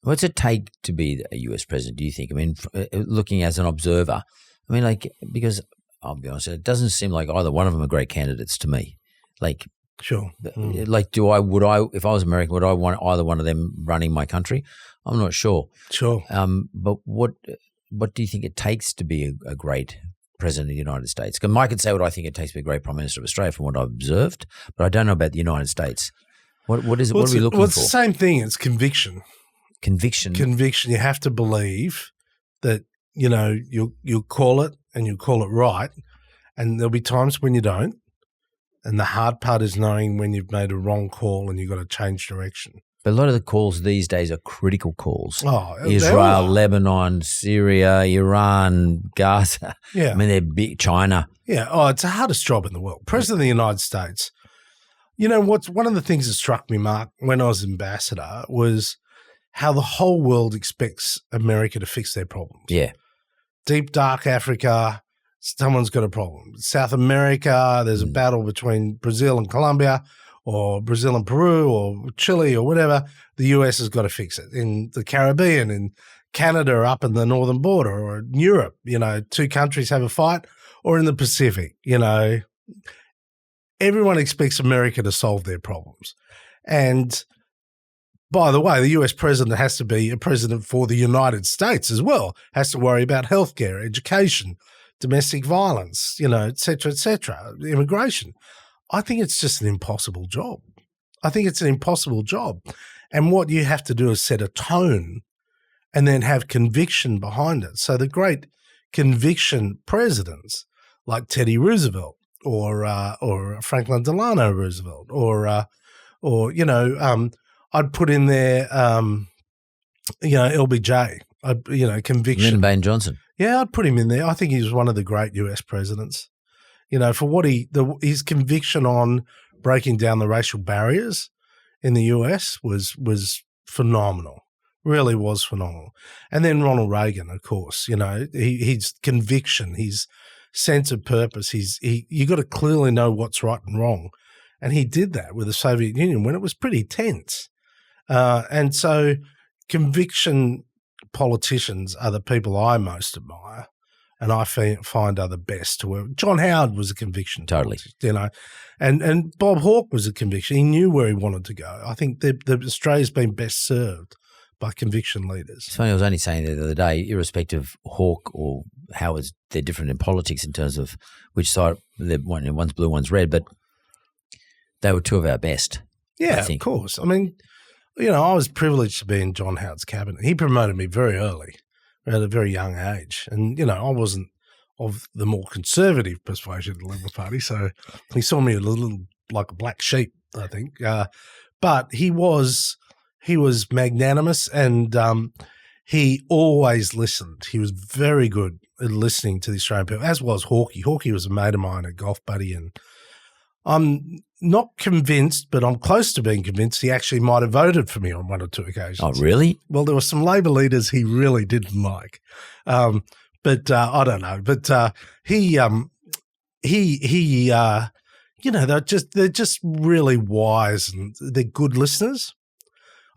What's it take to be a US president, do you think? I mean, looking as an observer, I mean, like, because I'll be honest, it doesn't seem like either one of them are great candidates to me. Like, sure. Like, if I was American, would I want either one of them running my country? I'm not sure. Sure. But what do you think it takes to be a great president of the United States? Because I could say what I think it takes to be a great prime minister of Australia from what I've observed, but I don't know about the United States. What is it? What are we looking for? It's the same thing. It's conviction. Conviction. You have to believe that, you'll call it and you'll call it right. And there'll be times when you don't. And the hard part is knowing when you've made a wrong call and you've got to change direction. But a lot of the calls these days are critical calls. Oh, Israel, Lebanon, Syria, Iran, Gaza. Yeah. I mean, they're big. China. Yeah. Oh, it's the hardest job in the world. President of the United States. One of the things that struck me, Mark, when I was ambassador was how the whole world expects America to fix their problems. Yeah. Deep, dark Africa, someone's got a problem. South America, there's a battle between Brazil and Colombia, or Brazil and Peru, or Chile, or whatever. The US has got to fix it. In the Caribbean, in Canada, up in the northern border, or in Europe, two countries have a fight, or in the Pacific, everyone expects America to solve their problems. And by the way, the US president has to be a president for the United States as well, has to worry about healthcare, education, domestic violence, et cetera, immigration. I think it's just an impossible job. And what you have to do is set a tone and then have conviction behind it. So the great conviction presidents like Teddy Roosevelt or Franklin Delano Roosevelt or I'd put in there, LBJ, conviction. Lyndon Baines Johnson. Yeah, I'd put him in there. I think he was one of the great US presidents. For what his conviction on breaking down the racial barriers in the US was phenomenal. Really was phenomenal. And then Ronald Reagan, of course, his conviction, his sense of purpose. You got to clearly know what's right and wrong. And he did that with the Soviet Union when it was pretty tense. And so conviction politicians are the people I most admire and I find are the best to work. John Howard was a conviction. Totally. And Bob Hawke was a conviction. He knew where he wanted to go. I think Australia's been best served by conviction leaders. It's funny, I was only saying the other day, irrespective of Hawke or Howard, they're different in politics in terms of which side, one's blue, one's red, but they were two of our best. Yeah, of course. I mean, I was privileged to be in John Howard's cabinet. He promoted me very early, at a very young age. And, I wasn't of the more conservative persuasion of the Liberal Party, so he saw me a little like a black sheep, I think. But he was magnanimous and he always listened. He was very good at listening to the Australian people, as was Hawkey. Hawkey was a mate of mine, a golf buddy, and I'm not convinced, but I'm close to being convinced he actually might have voted for me on one or two occasions. Oh, really? Well, there were some Labor leaders he really didn't like, but I don't know. But they're just really wise and they're good listeners.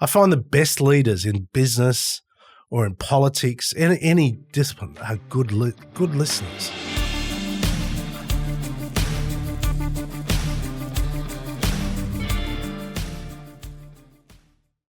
I find the best leaders in business or in politics, any discipline, are good listeners.